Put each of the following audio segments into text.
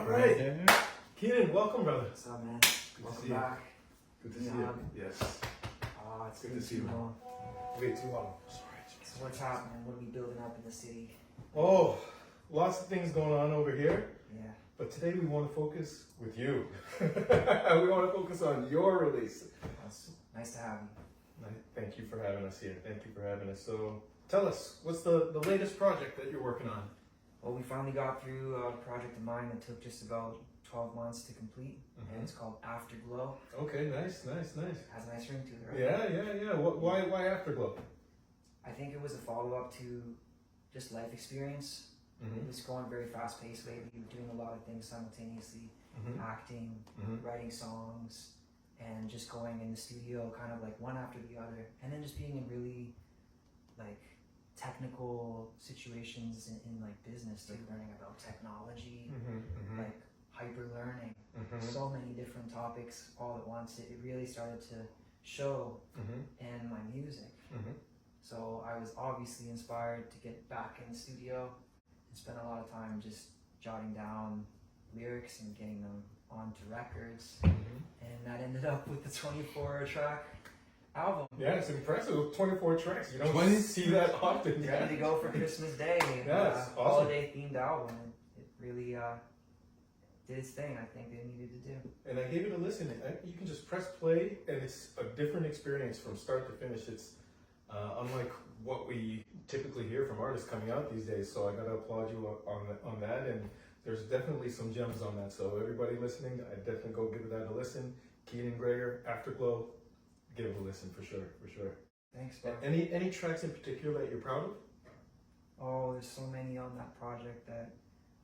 All right. Keenan, welcome, brother. What's up, man? Good Welcome to see you. back. Good to see you. Yes. It's Good been to see too you. long. Way too long. Sorry. So what's happening? What are we building up in the city? Oh, lots of things going on over here. Yeah. But today we want to focus with you. We want to focus on your release. That's nice to have you. Thank you for having us here. Thank you for having us. So tell us, what's the latest project that you're working on? Well, we finally got through a project of mine that took just about 12 months to complete, and it's called Afterglow. Okay, nice. Has a nice ring to it, right? Yeah. Why Afterglow? I think it was a follow-up to just life experience. It was going very fast-paced lately. We were doing a lot of things simultaneously, acting, writing songs, and just going in the studio kind of like one after the other, and then just being in really like technical situations in like business, like learning about technology, like hyper learning, so many different topics all at once. It really started to show in my music. So I was obviously inspired to get back in the studio and spend a lot of time just jotting down lyrics and getting them onto records. And that ended up with the 24-track album. Yeah, it's impressive. 24 tracks. You don't see that often. Ready to go for Christmas Day. Yeah, it's awesome. Holiday themed album. It really did its thing. I think they needed to do. And I gave it a listen. You can just press play, and it's a different experience from start to finish. It's unlike what we typically hear from artists coming out these days. So I gotta applaud you on that. And there's definitely some gems on that. So everybody listening, I definitely go give that a listen. Keenan Greger, Afterglow. Give it a listen for sure. Thanks, bro. Any tracks in particular that you're proud of? Oh, there's so many on that project that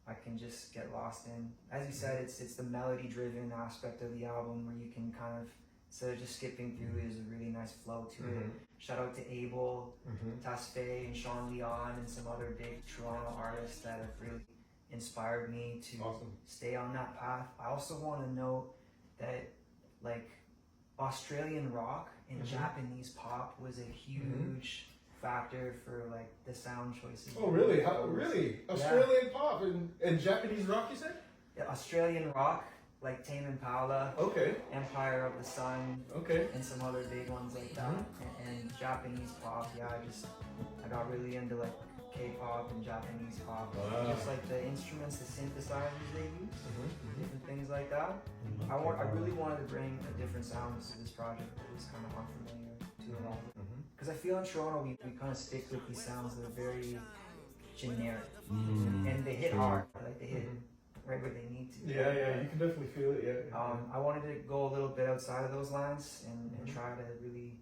I can just get lost in. As you said, it's the melody-driven aspect of the album where you can kind of, instead of just skipping through, there's a really nice flow to it. Shout out to Abel, Tasfaye, and Sean Leon, and some other big Toronto artists that have really inspired me to stay on that path. I also want to note that, like, Australian rock and Japanese pop was a huge factor for like the sound choices. Oh really? Really? Australian pop and Japanese rock, you said? Yeah, Australian rock, like Tame Impala, Empire of the Sun, and some other big ones like that. And Japanese pop, I got really into like K-pop and Japanese pop. Just like the instruments, the synthesizers they use, different things like that. I really wanted to bring a different sound to this project that was kind of unfamiliar to a lot. Because I feel in Toronto we kind of stick with these sounds that are very generic, and they hit hard, like they hit right where they need to. Yeah, you can definitely feel it. I wanted to go a little bit outside of those lines and try to really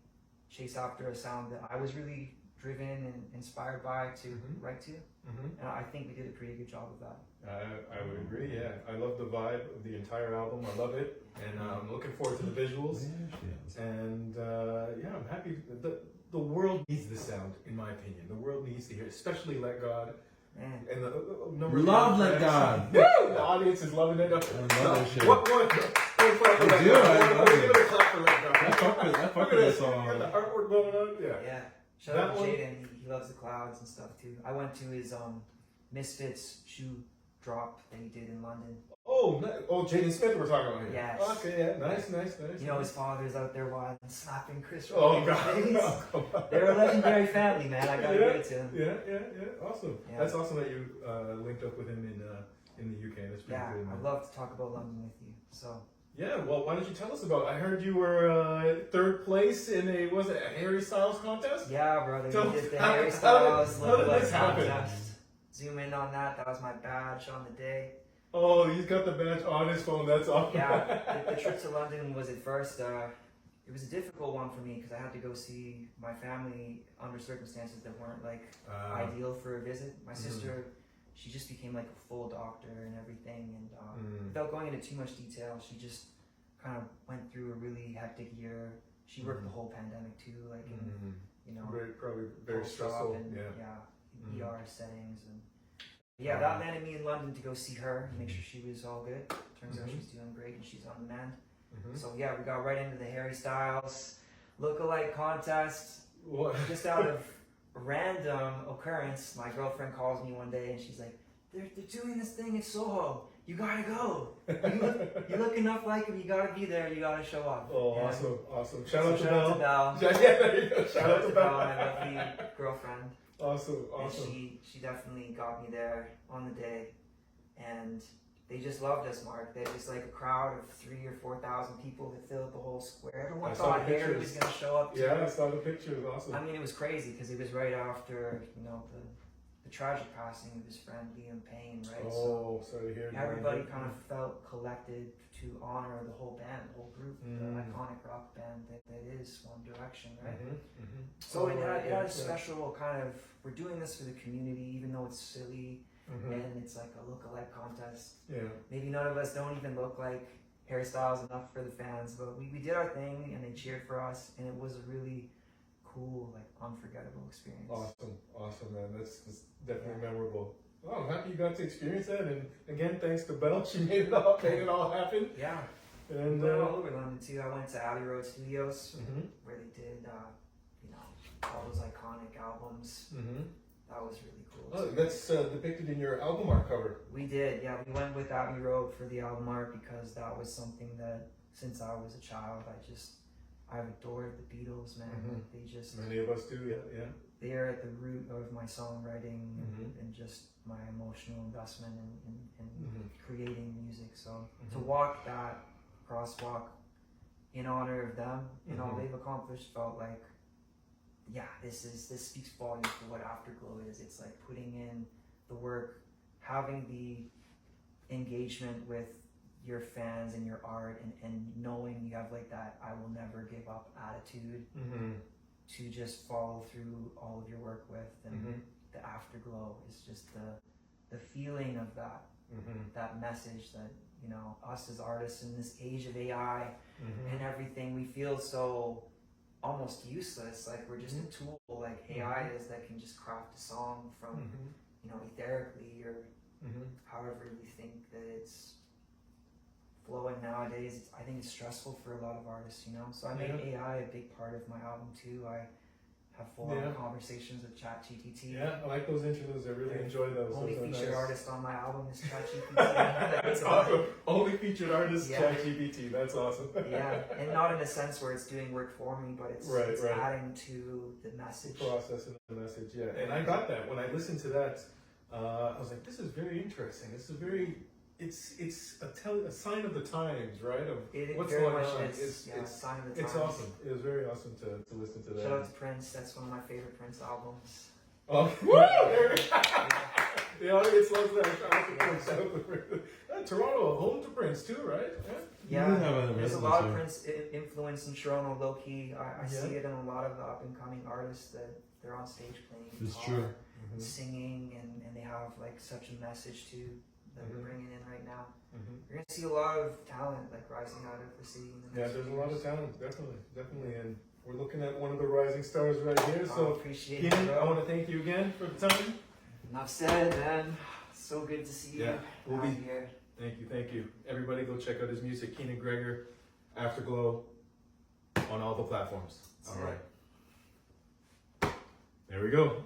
chase after a sound that I was really driven and inspired by to write to, and I think we did a pretty good job of that. I would agree. Yeah, I love the vibe of the entire album. I love it, and I'm looking forward to the visuals. And I'm happy. The world needs this sound, in my opinion. The world needs to hear it, especially Let God. Man. And the number love Let God. Woo! The audience is loving it. I love that shit. What clap for Let do, God. I love Give it. it a clap for Let God. I fuck with that song. The artwork going on. Yeah. Shout out to Jaden. He loves the clouds and stuff too. I went to his Misfits shoe drop that he did in London. Oh, Jaden Smith we're talking about here. Yes. Okay, yeah, nice. You know his father's out there wild and slapping Chris Oh Rock. God. They're a legendary family, man. I gotta give it to him. Yeah. Awesome. Yeah. That's awesome that you linked up with him in the UK. That's pretty good. I'd love to talk about London with you. So. Yeah, well, why don't you tell us about? I heard you were third place in a Harry Styles contest? Yeah, brother. So We did the how Harry did Styles lookalike this happen? contest. Zoom in on that. That was my badge on the day. Oh, he's got the badge on his phone. That's awesome. Yeah, the trip to London was at first. It was a difficult one for me because I had to go see my family under circumstances that weren't like ideal for a visit. My sister, she just became like a full doctor and everything, and without going into too much detail, she just kind of went through a really hectic year. She worked the whole pandemic too, like in, probably very post-op stressful. and, Yeah. ER settings and. Yeah, that landed me in London to go see her, make sure she was all good. Turns out she's doing great and she's on the mend. So yeah, we got right into the Harry Styles lookalike contest. What? Just out of random occurrence, my girlfriend calls me one day and she's like, they're doing this thing in Soho. You gotta go. You look enough like him. You gotta be there. You gotta show up. Oh, And awesome. so Shout out to shout out Belle. to Belle. Yeah, there you go. Shout out to Belle, my lovely girlfriend. Awesome. And she definitely got me there on the day, and they just loved us, Mark. They just like a crowd of 3,000 or 4,000 people that filled the whole square. Everyone I saw thought the Harry was pictures. gonna show up. Too. Yeah, I saw the pictures. Awesome. I mean, it was crazy because it was right after the tragic passing of his friend Liam Payne, right? Oh, sorry to hear. Everybody kind of felt collected to honor the whole band, the whole group, the Mm. iconic rock band that is One Direction, right? Mm-hmm. So it had a special kind of, we're doing this for the community, even though it's silly and it's like a look-alike contest. Yeah. Maybe none of us don't even look like Harry Styles enough for the fans, but we did our thing and they cheered for us, and it was a really cool, like unforgettable experience. Awesome, man. That's definitely memorable. Well, I'm happy you got to experience that, and again, thanks to Belle, she made it all happen. Yeah. And We went all over London too. I went to Abbey Road Studios Mhm. where they did, all those iconic albums. That was really cool. Oh, too. that's depicted in your album art cover. We did, yeah. We went with Abbey Road for the album art because that was something that since I was a child, I've adored the Beatles, man. Mhm. Like, they just Many of us do, yeah. they're at the root of my songwriting Mhm. and just my emotional investment in Mhm. creating music. So to Mhm. walk that crosswalk in honor of them and all Mhm. they've accomplished felt like, yeah, this speaks volumes for what Afterglow is. It's like putting in the work, having the engagement with your fans and your art, and knowing you have like that I will never give up attitude to just follow through all of your work with, and the Afterglow is just the feeling of that message that us as artists in this age of AI and everything, we feel so almost useless, like we're just a tool, like AI is, that can just craft a song from etherically or however we think that it's flowing nowadays. I think it's stressful for a lot of artists, so I made AI a big part of my album too. I have full-on conversations with ChatGPT. Yeah, I like those interludes. I really enjoy those. Only Those are featured nice. artist on my album is ChatGPT. That's awesome. Only featured artist, Yeah. ChatGPT. That's awesome. Yeah, and not in a sense where it's doing work for me, but it's Right. adding to the message. Processing the message, yeah. And I got that when I listened to that. I was like, this is very interesting. This is very. It's a sign of the times, right? Of It what's very going much on. is, It's sign of the it's times. awesome. It was very awesome to listen to that. Shout out to Prince. That's one of my favorite Prince albums. Oh, woo! The audience loves that. Shout out to Prince. Shout out to Prince. Toronto, home to Prince too, right? Yeah, You have a there's a residency. lot of Prince influence in Toronto, low key. I Yeah. see it in a lot of the up and coming artists that they're on stage playing It's guitar, true. singing, and they have like such a message too that we're Mhm. bringing in right now. Mhm. You're gonna see a lot of talent like rising out of the city. In the Yeah, next there's a few lot of years. talent, definitely, and we're looking at one of the rising stars right here. I So, appreciate it, Keenan, I bro. want to thank you again for the time. Enough said, man. So good to see you. Yeah, we'll out be- here. Thank you. Everybody, go check out his music, Keenan Gregor, Afterglow, on all the platforms. That's All it. right. There we go.